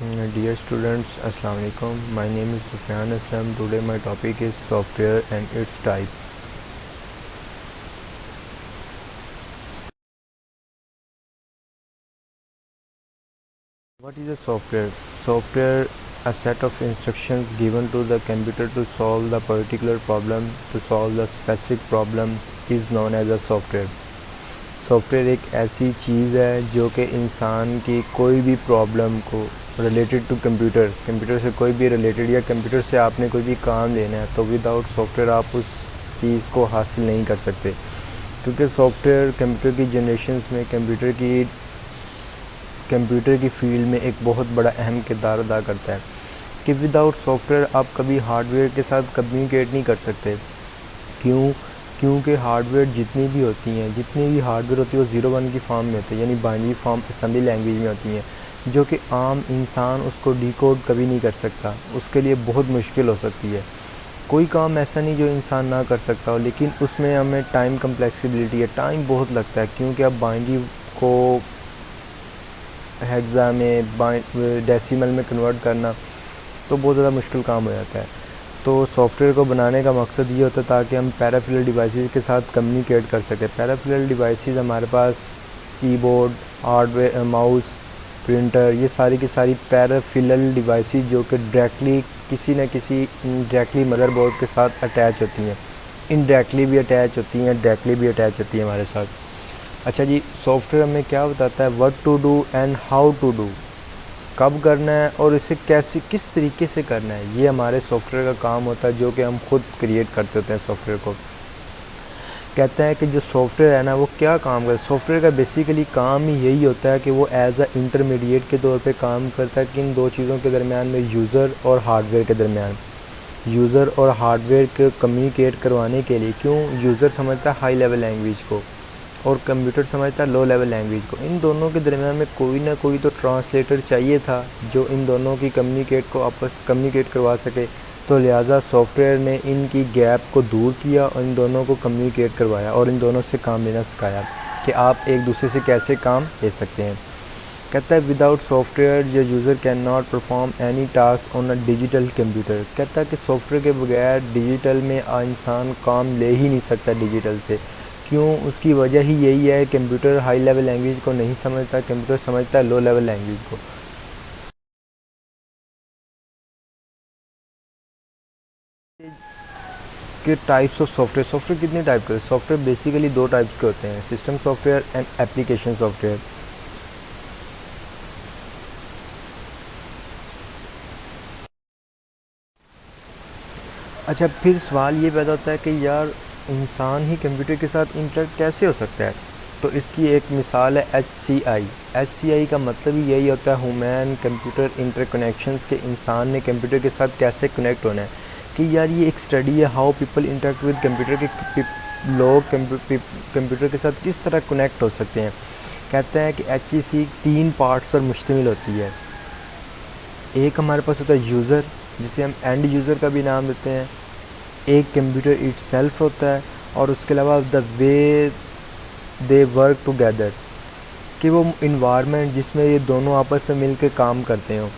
Dear students, Assalamu alaikum. My name is Sufyan Aslam. Today my topic is software and its type. What is a software? Software, a set of instructions given to the computer to solve the particular problem, to solve the specific problem is known as a software. Software एक ऐसी चीज़ है जो कि इंसान की कोई भी problem को रिलेटेड टू कंप्यूटर से कोई भी रिलेटेड या कंप्यूटर से आपने कोई भी काम लेना है तो विदाउट सॉफ्टवेयर आप उस चीज़ को हासिल नहीं कर सकते, क्योंकि सॉफ्टवेयर कंप्यूटर की जनरेशन्स में कंप्यूटर की फील्ड में एक बहुत बड़ा अहम किरदार अदा करता है कि विदाउट सॉफ्टवेयर आप कभी हार्डवेयर के साथ कम्युनिकेट नहीं कर सकते। क्योंकि हार्डवेयर जितनी भी हार्डवेयर होती है वो 0-1 की फॉर्म में होती है, यानी बाइनरी फॉर्म असेंबली लैंग्वेज में होती हैं, जो कि आम इंसान उसको डिकोड कभी नहीं कर सकता। उसके लिए बहुत मुश्किल हो सकती है। कोई काम ऐसा नहीं जो इंसान ना कर सकता हो, लेकिन उसमें हमें टाइम कम्प्लेक्सिबिलिटी है, टाइम बहुत लगता है, क्योंकि अब बाइनरी को हेक्सा में डेसिमल में कन्वर्ट करना तो बहुत ज़्यादा मुश्किल काम हो जाता है। तो सॉफ्टवेयर को बनाने का मकसद ये होता है ताकि हम पैराफिरल डिवाइसेस के साथ कम्युनिकेट कर सकें। पैराफिरल डिवाइसेस हमारे पास कीबोर्ड, हार्डवेयर, माउस, प्रिंटर, ये सारी की सारी पैराफिरल डिवाइसेस जो कि डायरेक्टली किसी न किसी डायरेक्टली मदरबोर्ड के साथ अटैच होती हैं, इनडायरेक्टली भी अटैच होती हैं, डायरेक्टली भी अटैच होती हैं हमारे साथ। अच्छा जी, सॉफ्टवेयर हमें क्या बताता है what to do and how to do, कब करना है और इसे किस तरीके से करना है, ये हमारे सॉफ्टवेयर का काम होता है, जो कि हम खुद क्रिएट करते होते हैं सॉफ्टवेयर को। कहते हैं कि जो सॉफ्टवेयर है ना वो क्या काम करता है। सॉफ्टवेयर का बेसिकली काम ही यही होता है कि वो एज अ इंटरमीडिएट के तौर पे काम करता है किन दो चीज़ों के दरमियान में, यूज़र और हार्डवेयर के दरमियान। यूज़र और हार्डवेयर को कम्युनिकेट करवाने के लिए, क्यों, यूज़र समझता है हाई लेवल लैंग्वेज को और कंप्यूटर समझता है लो लेवल लैंग्वेज को। इन दोनों के दरमियान में कोई ना कोई तो ट्रांसलेटर चाहिए था जो इन दोनों की कम्युनिकेट करवा सके। तो लिहाजा सॉफ्टवेयर ने इनकी गैप को दूर किया और इन दोनों को कम्युनिकेट करवाया और इन दोनों से काम लेना सिखाया कि आप एक दूसरे से कैसे काम ले सकते हैं। कहता है विदाउट सॉफ्टवेयर जो user can not perform any task on a digital computer. कहता है कि सॉफ्टवेयर के बगैर डिजिटल में इंसान काम ले ही नहीं सकता डिजिटल से। क्यों, उसकी वजह ही यही है, कंप्यूटर हाई लेवल लैंग्वेज को नहीं समझता, कंप्यूटर समझता है लो लेवल लैंग्वेज को। कि टाइप्स ऑफ सॉफ्टवेयर कितने टाइप के? सॉफ्टवेयर बेसिकली 2 टाइप्स के होते हैं, system software and application software. अच्छा, फिर सवाल ये पैदा होता है कि यार इंसान ही कंप्यूटर के साथ इंटरेक्ट कैसे हो सकता है? तो इसकी एक मिसाल है HCI का मतलब ही यही होता है ह्यूमन कंप्यूटर इंटरकनेक्शंस के इंसान ने कंप्यूटर के साथ कैसे कनेक्ट होना है। कि यार ये एक स्टडी है how people interact with computer के लोग कंप्यूटर के साथ किस तरह कनेक्ट हो सकते हैं। कहते हैं कि HCI 3 पार्ट्स पर मुश्तमिल होती है। एक हमारे पास होता है यूज़र, जिसे हम एंड यूज़र का भी नाम देते हैं। एक कंप्यूटर इटसेल्फ होता है और उसके अलावा the way they work together, कि वो इन्वायरमेंट जिसमें ये दोनों आपस में मिलकर काम करते हो।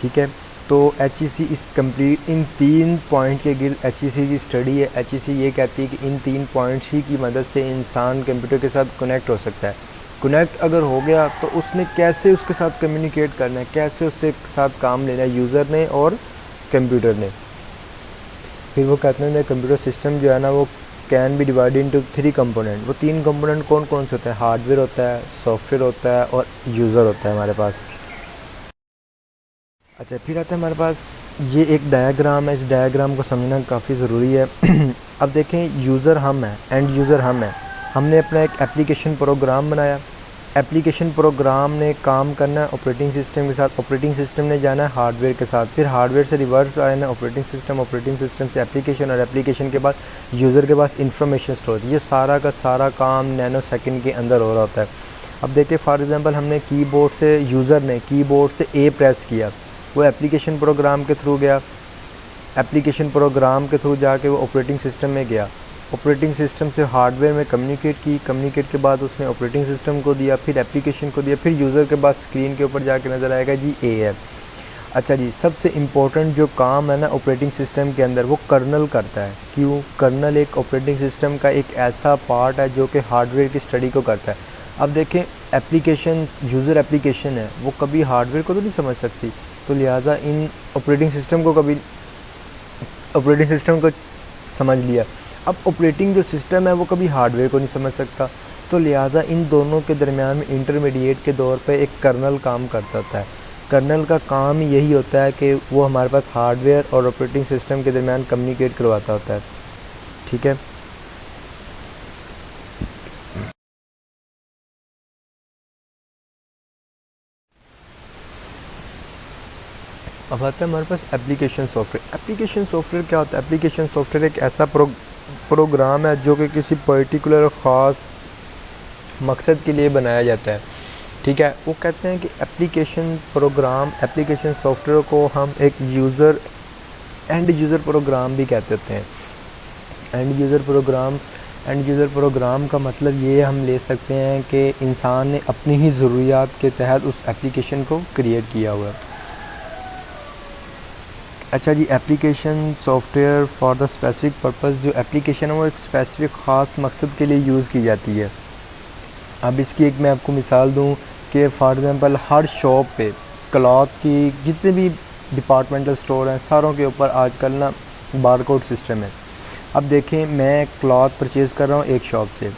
ठीक है, तो HCI इस कंप्लीट इन 3 पॉइंट के गिर्द HCI की स्टडी है। HCI ये कहती है कि इन 3 पॉइंट्स ही की मदद से इंसान कंप्यूटर के साथ कनेक्ट हो सकता है। कनेक्ट अगर हो गया तो उसने कैसे उसके साथ कम्युनिकेट करना है, कैसे उससे साथ काम लेना है, यूज़र ने और कंप्यूटर ने। फिर वो कहते हैं कंप्यूटर सिस्टम जो है ना वो can be divided into 3 component. वो 3 कंपोनेंट कौन कौन से होते हैं? हार्डवेयर होता है, सॉफ्टवेयर होता है और यूज़र होता है हमारे पास। अच्छा, फिर आता है हमारे पास ये एक डायग्राम है, इस डायग्राम को समझना काफ़ी ज़रूरी है। अब देखें, यूज़र हम हैं, एंड यूज़र हम हैं। हमने अपना एक एप्लीकेशन प्रोग्राम बनाया, एप्लीकेशन प्रोग्राम ने काम करना है ऑपरेटिंग सिस्टम के साथ, ऑपरेटिंग सिस्टम ने जाना है हार्डवेयर के साथ, फिर हार्डवेयर से रिवर्स आना है ऑपरेटिंग सिस्टम से एप्लीकेशन, और एप्लीकेशन के बाद यूज़र के पास इंफॉर्मेशन स्टोर। ये सारा का सारा काम नैनो सेकंड के अंदर हो रहा होता है। अब देखिए फॉर एग्जांपल हमने कीबोर्ड से, यूज़र ने कीबोर्ड से ए प्रेस किया, वो एप्लीकेशन प्रोग्राम के थ्रू गया, एप्लीकेशन प्रोग्राम के थ्रू जाके वो ऑपरेटिंग सिस्टम में गया, ऑपरेटिंग सिस्टम से हार्डवेयर में कम्युनिकेट के बाद उसने ऑपरेटिंग सिस्टम को दिया, फिर एप्लीकेशन को दिया, फिर यूज़र के पास स्क्रीन के ऊपर जाके नज़र आएगा जी ए है। अच्छा जी, सबसे इम्पोर्टेंट जो काम है ना ऑपरेटिंग सिस्टम के अंदर, वो कर्नल करता है। क्यों? कर्नल एक ऑपरेटिंग सिस्टम का एक ऐसा पार्ट है जो कि हार्डवेयर की स्टडी को करता है। अब देखें, एप्लीकेशन, यूज़र एप्लीकेशन है, वो कभी हार्डवेयर को तो नहीं समझ सकती, तो लिहाजा इन ऑपरेटिंग सिस्टम को कभी ऑपरेटिंग सिस्टम को समझ लिया। अब ऑपरेटिंग जो सिस्टम है वो कभी हार्डवेयर को नहीं समझ सकता, तो लिहाजा इन दोनों के दरमियान में इंटरमीडिएट के तौर पे एक कर्नल काम करता होता है। कर्नल का काम यही होता है कि वो हमारे पास हार्डवेयर और ऑपरेटिंग सिस्टम के दरमियान कम्युनिकेट करवाता होता है। ठीक है। अब आता है हमारे पास एप्लीकेशन सॉफ्टवेयर। एप्लीकेशन सॉफ्टवेयर क्या होता है? एप्लीकेशन सॉफ्टवेयर एक ऐसा प्रोग्राम है जो कि किसी पर्टिकुलर ख़ास मकसद के लिए बनाया जाता है। ठीक है। वो कहते हैं कि एप्लीकेशन प्रोग्राम, एप्लीकेशन सॉफ्टवेयर को हम एक एंड यूज़र प्रोग्राम भी कहते होते हैं। एंड यूज़र प्रोग्राम का मतलब ये हम ले सकते हैं कि इंसान ने अपनी ही ज़रूरियात के तहत उस एप्लीकेशन को क्रिएट किया हुआ है। अच्छा जी, application software for the specific purpose, जो एप्लीकेशन है वो एक स्पेसिफिक ख़ास मकसद के लिए यूज़ की जाती है। अब इसकी एक मैं आपको मिसाल दूं कि फॉर एग्ज़ाम्पल हर शॉप पे क्लॉथ की जितने भी डिपार्टमेंटल स्टोर हैं सारों के ऊपर आजकल ना बारकोड सिस्टम है। अब देखें, मैं क्लॉथ परचेज़ कर रहा हूँ एक शॉप से,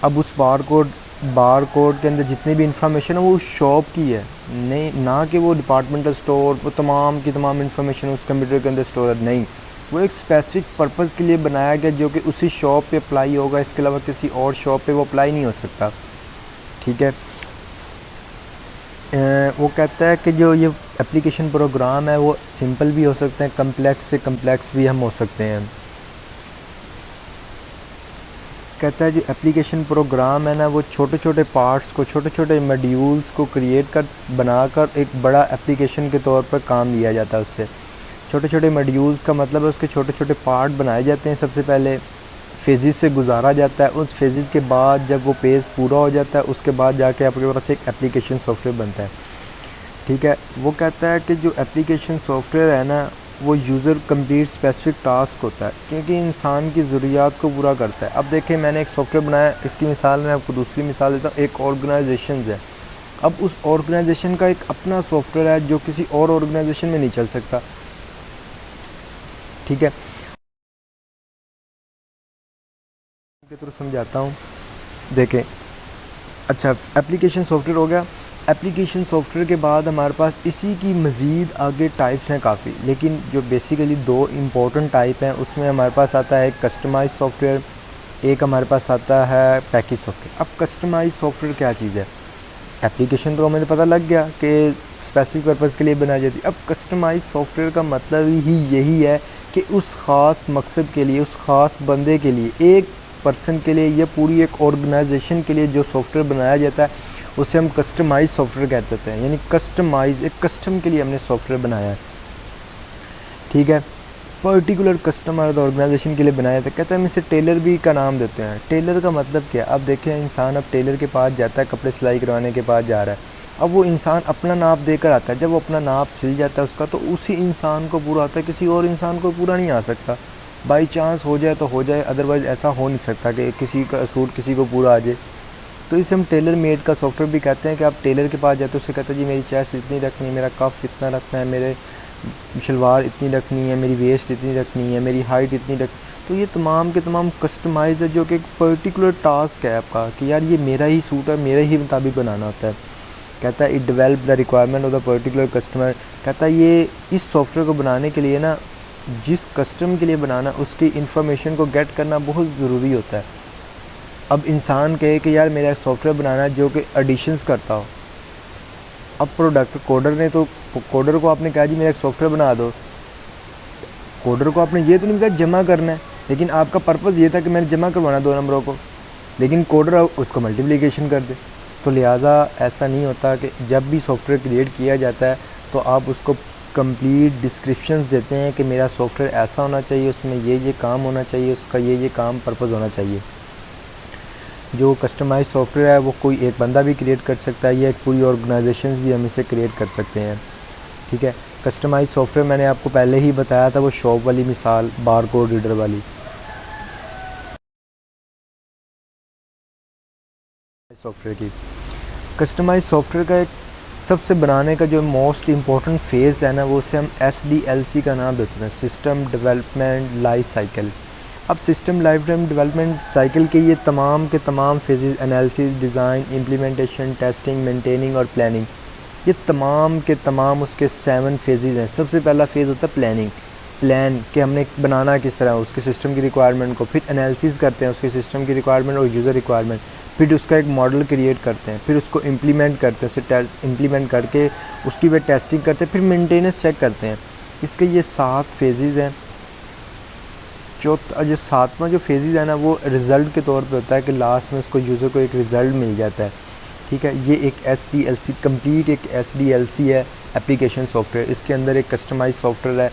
अब उस बारकोड के अंदर जितनी भी इंफॉर्मेशन है वो उस शॉप की है, नहीं ना कि वो डिपार्टमेंटल स्टोर, वो तमाम की तमाम इंफॉर्मेशन उस कंप्यूटर के अंदर स्टोर है, नहीं। वो एक स्पेसिफिक पर्पज़ के लिए बनाया गया जो कि उसी शॉप पे अप्लाई होगा, इसके अलावा किसी और शॉप पे वो अप्लाई नहीं हो सकता। ठीक है। वो कहता है कि जो ये एप्लीकेशन प्रोग्राम है वो सिंपल भी हो सकते हैं, कम्प्लेक्स से कम्प्लेक्स भी हम हो सकते हैं। कहता है जो एप्लीकेशन प्रोग्राम है ना वो छोटे छोटे पार्ट्स को, छोटे छोटे मॉड्यूल्स को बनाकर एक बड़ा एप्लीकेशन के तौर पर काम लिया जाता है उससे। छोटे छोटे मॉड्यूल्स का मतलब है उसके छोटे छोटे पार्ट बनाए जाते हैं, सबसे पहले फेज़िस से गुजारा जाता है, उस फेज़िस के बाद जब वो पेज पूरा हो जाता है उसके बाद जाके आपके पास एक एप्लीकेशन सॉफ्टवेयर बनता है। ठीक है। वो कहता है कि जो एप्लीकेशन सॉफ्टवेयर है ना वो यूज़र कंप्लीट स्पेसिफिक टास्क होता है, क्योंकि इंसान की ज़रूरियात को पूरा करता है। अब देखिए, मैंने एक सॉफ्टवेयर बनाया, इसकी मिसाल मैं आपको दूसरी मिसाल देता हूँ। एक ऑर्गेनाइजेशन है, अब उस ऑर्गेनाइजेशन का एक अपना सॉफ्टवेयर है जो किसी और ऑर्गेनाइजेशन में नहीं चल सकता। ठीक है। के थ्रू समझाता हूँ। देखें, अच्छा, एप्लीकेशन सॉफ्टवेयर हो गया। एप्लीकेशन सॉफ्टवेयर के बाद हमारे पास इसी की मज़ीद आगे टाइप्स हैं काफ़ी, लेकिन जो बेसिकली दो इम्पोर्टेंट टाइप हैं उसमें हमारे पास आता है कस्टमाइज सॉफ्टवेयर, एक हमारे पास आता है पैकेज सॉफ्टवेयर। अब कस्टमाइज सॉफ्टवेयर क्या चीज़ है? एप्लीकेशन तो हमें पता लग गया कि स्पेसिफिक पर्पज़ के लिए बनाई जाती है। अब कस्टमाइज सॉफ्टवेयर का मतलब ही यही है कि उस ख़ास मकसद के लिए, उस ख़ास बंदे के लिए, एक पर्सन के लिए या पूरी एक ऑर्गेनाइजेशन के लिए जो सॉफ्टवेयर बनाया जाता है उसे हम कस्टमाइज सॉफ्टवेयर कहते हैं। यानी कस्टमाइज, एक कस्टम के लिए हमने सॉफ्टवेयर बनाया है। ठीक है। पर्टिकुलर कस्टमर ऑर्गेनाइजेशन के लिए बनाया था। कहते हैं हम इसे टेलर भी का नाम देते हैं। टेलर का मतलब क्या? अब देखें, इंसान अब टेलर के पास जाता है, कपड़े सिलाई करवाने के पास जा रहा है, अब वो इंसान अपना नाप देकर आता है। जब वो अपना नाप सिल जाता है उसका, तो उसी इंसान को पूरा आता है, किसी और इंसान को पूरा नहीं आ सकता। बाई चांस हो जाए तो हो जाए, अदरवाइज़ ऐसा हो नहीं सकता कि किसी का सूट किसी को पूरा आ जाए। तो इसे हम टेलर मेड का सॉफ्टवेयर भी कहते हैं कि आप टेलर के पास जाते हो, उससे कहते हैं जी मेरी चेस्ट इतनी रखनी है, मेरा कफ इतना रखना है, मेरे शलवार इतनी रखनी है, मेरी वेस्ट इतनी रखनी है, मेरी हाइट इतनी रख। तो ये तमाम के तमाम कस्टमाइज है, जो कि एक पर्टिकुलर टास्क है आपका कि यार ये मेरा ही सूट है, मेरे ही मुताबिक बनाना होता है। कहता है it develop the requirement of the particular customer. कहता है ये इस सॉफ्टवेयर को बनाने के लिए ना, जिस कस्टम के लिए बनाना, उसकी इन्फॉर्मेशन को गेट करना बहुत ज़रूरी होता है। अब इंसान कहे कि यार मेरा सॉफ्टवेयर बनाना है जो कि एडिशंस करता हो। अब प्रोडक्ट कोडर ने तो, कोडर को आपने कहा जी मेरा एक सॉफ्टवेयर बना दो, कोडर को आपने ये तो नहीं कहा जमा करना है, लेकिन आपका पर्पज़ ये था कि मैंने जमा करवाना 2 नंबरों को, लेकिन कोडर उसको मल्टीप्लिकेशन कर दे। तो लिहाजा ऐसा नहीं होता कि जब भी सॉफ्टवेयर क्रिएट किया जाता है तो आप उसको कंप्लीट डिस्क्रिप्शंस देते हैं कि मेरा सॉफ्टवेयर ऐसा होना चाहिए, उसमें ये काम होना चाहिए, उसका ये काम पर्पज़ होना चाहिए। जो कस्टमाइज सॉफ्टवेयर है वो कोई एक बंदा भी क्रिएट कर सकता है, या एक पूरी ऑर्गेनाइजेशन भी हम इसे क्रिएट कर सकते हैं। ठीक है। कस्टमाइज सॉफ्टवेयर मैंने आपको पहले ही बताया था, वो शॉप वाली मिसाल बार कोड रीडर वाली। सॉफ्टवेयर की कस्टमाइज सॉफ्टवेयर का एक सबसे बनाने का जो मोस्ट इम्पोर्टेंट फेज़ है ना, वो उसे हम SDLC का नाम देते हैं, सिस्टम डेवलपमेंट लाइफ साइकिल। अब system life time development cycle के ये तमाम के तमाम phases, analysis, design, implementation, testing, maintaining और प्लानिंग, ये तमाम के तमाम उसके 7 फेजेस हैं। सबसे पहला फेज़ होता है प्लानिंग, प्लान कि हमने बनाना किस तरह, उसके सिस्टम की रिक्वायरमेंट को, फिर एनालिसिस करते हैं उसके सिस्टम की रिक्वायरमेंट और यूज़र रिक्वायरमेंट, फिर उसका एक मॉडल क्रिएट करते हैं, फिर उसको इम्प्लीमेंट करते हैं, उसे इम्प्लीमेंट करके उसकी वे टेस्टिंग करते हैं, फिर मेंटेनेंस चेक करते हैं। इसके ये 7 फेजेज़ हैं। चौथा जो 7वां जो फेजेज़ है ना, वो रिज़ल्ट के तौर पे होता है कि लास्ट में उसको यूज़र को एक रिज़ल्ट मिल जाता है। ठीक है, ये एक SDLC कंप्लीट एक SDLC है, एप्लीकेशन सॉफ्टवेयर। इसके अंदर एक कस्टमाइज सॉफ्टवेयर है,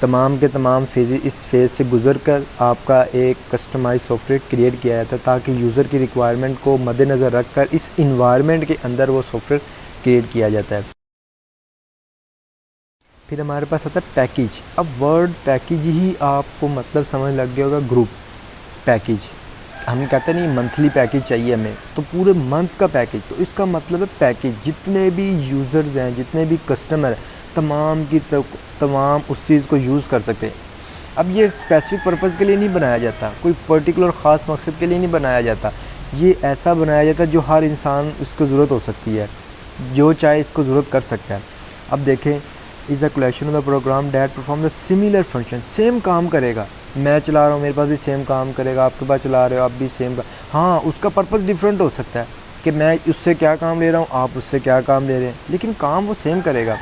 तमाम के तमाम फेजेस इस फेज़ से गुजर कर आपका एक कस्टमाइज सॉफ्टवेयर क्रिएट किया जाता है, ताकि यूज़र की रिक्वायरमेंट को मद्देनज़र रख कर इस इन्वायरमेंट के अंदर वो सॉफ्टवेयर क्रिएट किया जाता है। फिर हमारे पास आता है पैकेज। अब वर्ड पैकेज ही आपको मतलब समझ लग गया होगा, ग्रुप पैकेज। हम कहते नहीं मंथली पैकेज चाहिए हमें, तो पूरे मंथ का पैकेज, तो इसका मतलब है पैकेज। जितने भी यूज़र्स हैं, जितने भी कस्टमर हैं, तमाम की तमाम उस चीज़ को यूज़ कर सकते हैं। अब ये स्पेसिफिक पर्पज़ के लिए नहीं बनाया जाता, कोई पर्टिकुलर ख़ास मकसद के लिए नहीं बनाया जाता। ये ऐसा बनाया जाता है जो हर इंसान इसको ज़रूरत हो सकती है, जो चाहे इसको ज़रूरत कर सकता है। अब देखें, is the collection of the program that perform the similar function. Same काम करेगा, मैं चला रहा हूँ मेरे पास भी सेम काम करेगा, आपके पास चला रहे हो आप भी सेम। हाँ, उसका पर्पज़ डिफरेंट हो सकता है कि मैं उससे क्या काम ले रहा हूँ, आप उससे क्या काम ले रहे हैं, लेकिन काम वो सेम करेगा।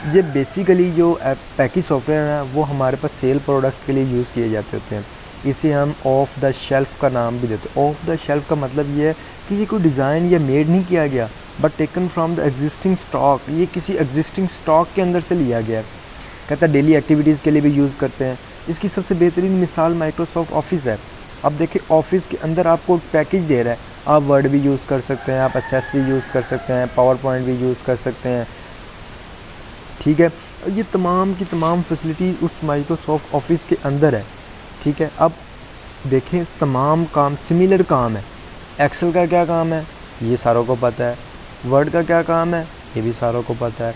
ये बेसिकली जो पैकेज सॉफ्टवेयर है ना, वो हमारे पास सेल प्रोडक्ट के लिए यूज़ किए जाते होते हैं। इसे हम ऑफ द शेल्फ़ का नाम भी देते हैं। ऑफ द शेल्फ़ का मतलब ये है कि ये कोई डिज़ाइन या मेड नहीं किया गया, but taken from the existing stock. ये किसी एग्जिस्टिंग स्टॉक के अंदर से लिया गया है। कहता है डेली एक्टिविटीज़ के लिए भी यूज़ करते हैं। इसकी सबसे बेहतरीन मिसाल माइक्रोसॉफ्ट ऑफिस है। अब देखिए, ऑफिस के अंदर आपको पैकेज दे रहा है, आप वर्ड भी यूज़ कर सकते हैं, आप एक्सेस भी यूज़ कर सकते हैं, पावर पॉइंट भी यूज़ कर सकते हैं। ठीक है, ये तमाम की तमाम फैसिलिटीज़ उस माइक्रोसॉफ्ट ऑफिस के अंदर है। ठीक है, अब देखें, तमाम काम सिमिलर काम है। एक्सेल का क्या काम है, ये सारों को पता है। वर्ड का क्या काम है, ये भी सारों को पता है।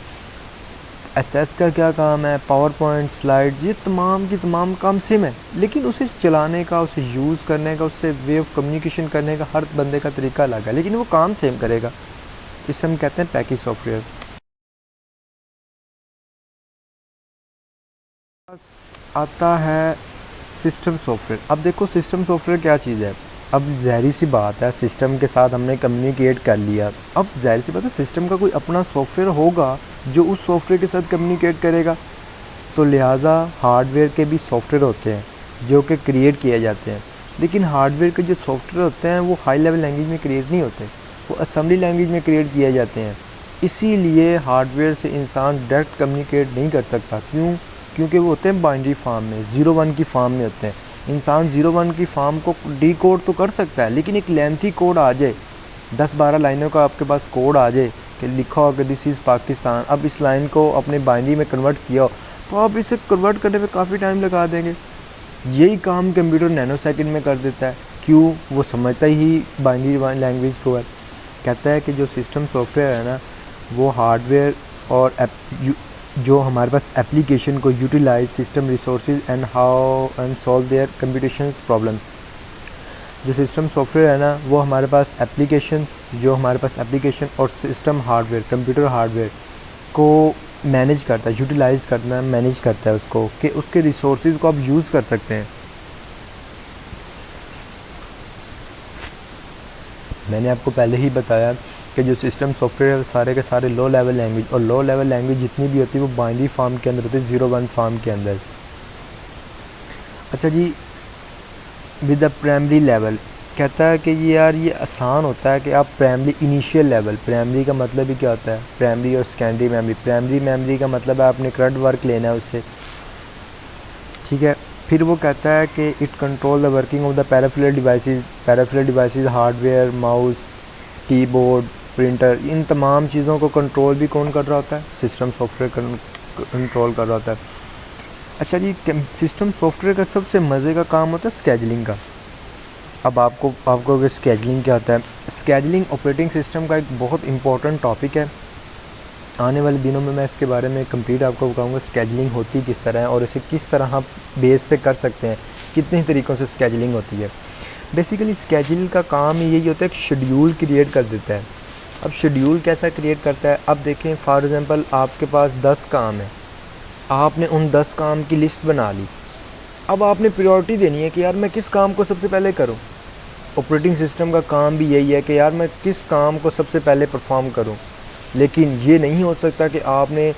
एसएस का क्या काम है, पावर पॉइंट, स्लाइड, ये तमाम की तमाम काम सेम है, लेकिन उसे चलाने का, उसे यूज़ करने का, उससे वे ऑफ कम्युनिकेशन करने का हर बंदे का तरीका अलग है, लेकिन वो काम सेम करेगा। इसे हम कहते हैं पैकेज सॉफ्टवेयर। आता है सिस्टम सॉफ्टवेयर। अब देखो, सिस्टम सॉफ्टवेयर क्या चीज़ है। अब ज़ाहिर सी बात है, सिस्टम के साथ हमने कम्युनिकेट कर लिया, अब ज़ाहिर सी बात है सिस्टम का कोई अपना सॉफ्टवेयर होगा जो उस सॉफ्टवेयर के साथ कम्युनिकेट करेगा। तो लिहाजा हार्डवेयर के भी सॉफ्टवेयर होते हैं जो कि क्रिएट किए जाते हैं, लेकिन हार्डवेयर के जो सॉफ्टवेयर होते हैं वो हाई लेवल लैंग्वेज में क्रिएट नहीं होते, वो असेंबली लैंग्वेज में क्रिएट किए जाते हैं। इसीलिए हार्डवेयर से इंसान डायरेक्ट कम्युनिकेट नहीं कर सकता। क्यों? क्योंकि वो होते हैं बाइनरी फॉर्म में, 0-1 की फॉर्म में होते हैं। इंसान 0-1 की फॉर्म को डी कोड तो कर सकता है, लेकिन एक लेंथी कोड आ जाए, 10-12 लाइनों का आपके पास कोड आ जाए कि लिखा हो कि दिस इज़ पाकिस्तान, अब इस लाइन को अपने बाइनरी में कन्वर्ट किया हो, तो आप इसे कन्वर्ट करने में काफ़ी टाइम लगा देंगे। यही काम कंप्यूटर नैनो सेकंड में कर देता है। क्यों? वो समझता ही बाइनरी लैंग्वेज को है। कहता है कि जो सिस्टम सॉफ्टवेयर है ना, वो हार्डवेयर और जो हमारे पास एप्लीकेशन को utilise system resources and how and solve their computation problem. जो सिस्टम सॉफ्टवेयर है ना, वो हमारे पास एप्लीकेशन, जो हमारे पास एप्लीकेशन और सिस्टम हार्डवेयर, कंप्यूटर हार्डवेयर को मैनेज करता है, यूटिलाइज करना है, मैनेज करता है उसको, कि उसके रिसोर्सेज को आप यूज़ कर सकते हैं। मैंने आपको पहले ही बताया कि जो सिस्टम सॉफ्टवेयर है सारे के सारे लो लेवल लैंग्वेज, और लो लेवल लैंग्वेज जितनी भी होती है वो बाइनरी फॉर्म के अंदर होती है, 0-1 फॉर्म के अंदर। अच्छा जी, विद द प्राइमरी लेवल, कहता है कि ये यार ये आसान होता है कि आप प्राइमरी इनिशियल लेवल, प्राइमरी का मतलब ही क्या होता है, प्राइमरी और सेकेंडरी मेमोरी। प्राइमरी मेमोरी का मतलब है आपने करंट वर्क लेना है उससे। ठीक है, फिर वो कहता है कि it control the working of the peripheral devices. Peripheral devices hardware, mouse, keyboard, printer, इन तमाम चीज़ों को कंट्रोल भी कौन कर रहा होता है, सिस्टम सॉफ्टवेयर कंट्रोल कर रहा होता है। अच्छा जी, सिस्टम सॉफ्टवेयर का सबसे मज़े का काम होता है स्केजलिंग का। अब आपको स्केजलिंग क्या होता है? स्केजलिंग ऑपरेटिंग सिस्टम का एक बहुत इंपॉर्टेंट टॉपिक है। आने वाले दिनों में मैं इसके बारे में कंप्लीट आपको बताऊंगा स्केजलिंग होती किस तरह है और इसे किस तरह आप बेस पे कर सकते हैं, कितने तरीक़ों से स्केजलिंग होती है। बेसिकली स्केजल का काम यही होता है कि शेड्यूल क्रिएट कर देता है। अब शेड्यूल कैसा क्रिएट करता है? अब देखें, फॉर एग्ज़ाम्पल आपके पास 10 काम है, आपने उन 10 काम की लिस्ट बना ली। अब आपने प्रायोरिटी देनी है कि यार मैं किस काम को सबसे पहले करूं। ऑपरेटिंग सिस्टम का काम भी यही है कि यार मैं किस काम को सबसे पहले परफॉर्म करूं। लेकिन ये नहीं हो सकता कि आपने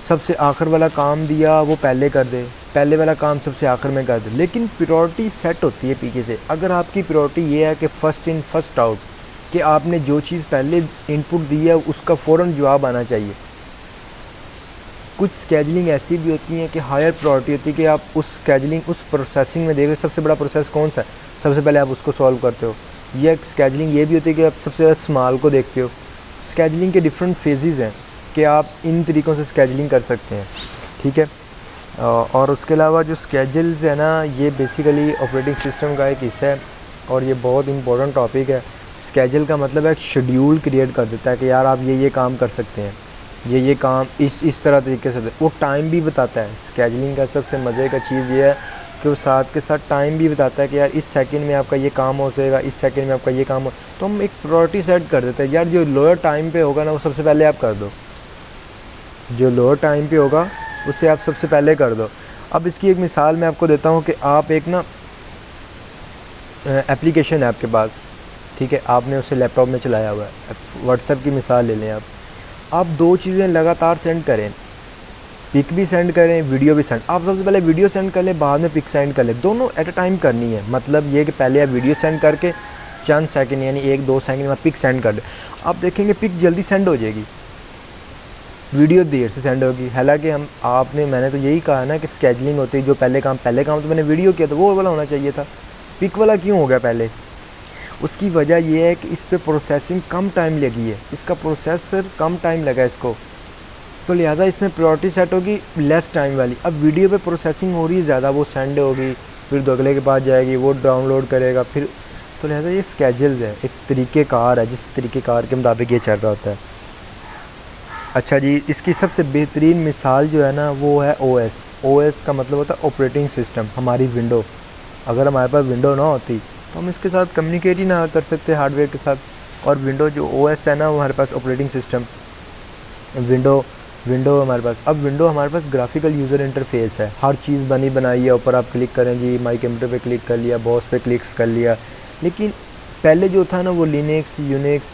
सबसे आखिर वाला काम दिया वो पहले कर दे, पहले वाला काम सबसे आखिर में कर दे। लेकिन प्रायोरिटी सेट होती है पीछे से। अगर आपकी प्रायोरिटी ये है कि फ़र्स्ट इन फर्स्ट आउट, कि आपने जो चीज़ पहले इनपुट दी है उसका फ़ौरन जवाब आना चाहिए। कुछ स्केजलिंग ऐसी भी होती हैं कि हायर प्रायोरिटी होती है कि आप उस स्केजलिंग उस प्रोसेसिंग में देखो सबसे बड़ा प्रोसेस कौन सा है, सबसे पहले आप उसको सॉल्व करते हो। यह स्केजलिंग ये भी होती है कि आप सबसे ज़्यादा स्मॉल को देखते हो। स्केजलिंग के डिफरेंट फेजेज़ हैं कि आप इन तरीक़ों से स्केजलिंग कर सकते हैं, ठीक है। और उसके अलावा जो स्केजल्स है ना, ये बेसिकली ऑपरेटिंग सिस्टम का एक हिस्सा है और ये बहुत इंपॉर्टेंट टॉपिक है। स्केजल का मतलब है शेड्यूल क्रिएट कर देता है कि यार आप ये काम कर सकते हैं, ये काम इस तरह तरीके से। वो टाइम भी बताता है। स्केजलिंग का सबसे मज़े का चीज़ ये है कि वो साथ के साथ टाइम भी बताता है कि यार इस सेकंड में आपका ये काम हो जाएगा, इस सेकंड में आपका ये काम हो। तो हम एक प्रायोरिटी सेट कर देते हैं, यार जो लोअर टाइम पे होगा ना वो सबसे पहले आप कर दो, जो लोअर टाइम पे होगा उसे आप सबसे पहले कर दो। अब इसकी एक मिसाल मैं आपको देता हूँ कि आप एक ना एप्लीकेशन है आपके पास, ठीक है, आपने उसे लैपटॉप में चलाया हुआ है। व्हाट्सएप की मिसाल ले लें आप 2 चीज़ें लगातार सेंड करें, पिक भी सेंड करें, वीडियो भी सेंड। आप सबसे पहले वीडियो सेंड कर लें, बाद में पिक सेंड कर लें, दोनों एट अ टाइम करनी है। मतलब ये कि पहले आप वीडियो सेंड करके चंद सेकंड यानी 1-2 सेकंड में पिक सेंड कर दें। आप देखेंगे पिक जल्दी सेंड हो जाएगी, वीडियो देर से सेंड होगी। हालांकि मैंने तो यही कहा ना कि स्केजलिंग होती है, जो पहले काम तो मैंने वीडियो किया था वो वाला होना चाहिए था, पिक वाला क्यों हो गया पहले? उसकी वजह यह है कि इस पर प्रोसेसिंग कम टाइम लगी है, इसका प्रोसेसर कम टाइम लगा इसको, तो लिहाजा इसमें प्रायोरिटी सेट होगी लेस टाइम वाली। अब वीडियो पे प्रोसेसिंग हो रही है ज़्यादा, वो सेंड होगी, फिर अगले के पास जाएगी, वो डाउनलोड करेगा फिर, तो लिहाजा ये स्केजल्स है, एक तरीक़ेकार है जिस तरीक़ेकार के मुताबिक ये चल रहा होता है। अच्छा जी, इसकी सबसे बेहतरीन मिसाल जो है ना वो है OS का मतलब होता है ऑपरेटिंग सिस्टम, हमारी विंडो। अगर हमारे पास विंडो ना होती तो हम इसके साथ कम्युनिकेट ही ना कर सकते हार्डवेयर के साथ। और विंडो जो OS है ना वो हमारे पास ऑपरेटिंग सिस्टम, विंडो हमारे पास। अब विंडो हमारे पास ग्राफिकल यूज़र इंटरफेस है, हर चीज़ बनी बनाई है, ऊपर आप क्लिक करें जी, माई कंप्यूटर पे क्लिक कर लिया, बॉस पे क्लिक्स कर लिया। लेकिन पहले जो था ना वो लिनक्स, यूनिक्स,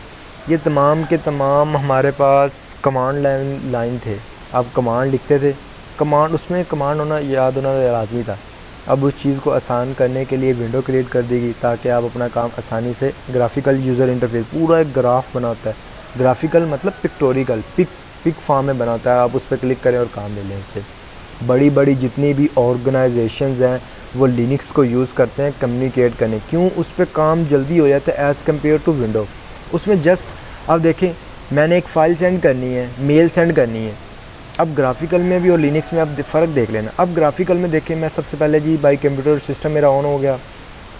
ये तमाम के तमाम हमारे पास कमांड लाइन थे। आप कमांड लिखते थे, उसमें कमांड होना याद होना लाजमी था। अब उस चीज़ को आसान करने के लिए विंडो क्रिएट कर देगी ताकि आप अपना काम आसानी से, ग्राफिकल यूज़र इंटरफेस पूरा एक ग्राफ बनाता है। ग्राफिकल मतलब पिक्टोरिकल, पिक फॉर्म में बनाता है, आप उस पर क्लिक करें और काम ले लें इससे। बड़ी जितनी भी ऑर्गेनाइजेशंस हैं वो लिनक्स को यूज़ करते हैं कम्युनिकेट करने। क्यों? उस पर काम जल्दी हो जाता है एज़ कम्पेयर टू विंडो। उसमें जस्ट आप देखें, मैंने एक फ़ाइल सेंड करनी है, मेल सेंड करनी है। अब ग्राफिकल में भी और लिनक्स में आप फ़र्क देख लेना। अब ग्राफिकल में देखें, मैं सबसे पहले जी बाई कंप्यूटर सिस्टम मेरा ऑन हो गया,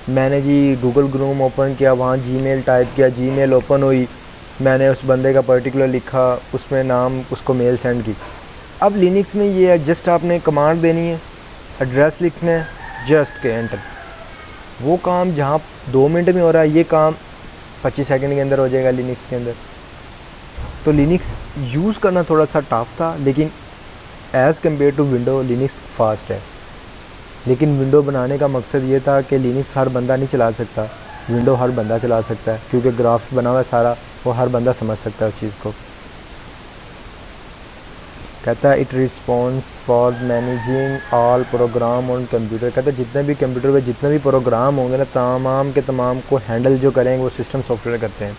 मैंने जी गूगल क्रोम ओपन किया, वहाँ जीमेल टाइप किया, जीमेल ओपन हुई, मैंने उस बंदे का पर्टिकुलर लिखा, उसमें नाम, उसको मेल सेंड की। अब लिनक्स में ये है, जस्ट आपने कमांड देनी है, एड्रेस लिखना है, जस्ट के एंटर। वो काम जहाँ 2 मिनट में हो रहा है, ये काम 25 सेकंड के अंदर हो जाएगा लिनक्स के अंदर। तो लिनक्स यूज़ करना थोड़ा सा टफ था, लेकिन as compare to window Linux fast है। लेकिन विंडो बनाने का मकसद ये था कि लिनक्स हर बंदा नहीं चला सकता, विंडो हर बंदा चला सकता है, क्योंकि ग्राफ बना हुआ है सारा, वो हर बंदा समझ सकता है उस चीज़ को। कहता है it response for managing all programme on computer. कहता है जितने भी कंप्यूटर पे जितने भी प्रोग्राम होंगे ना, तमाम के तमाम को हैंडल जो करेंगे वो सिस्टम सॉफ्टवेयर करते हैं।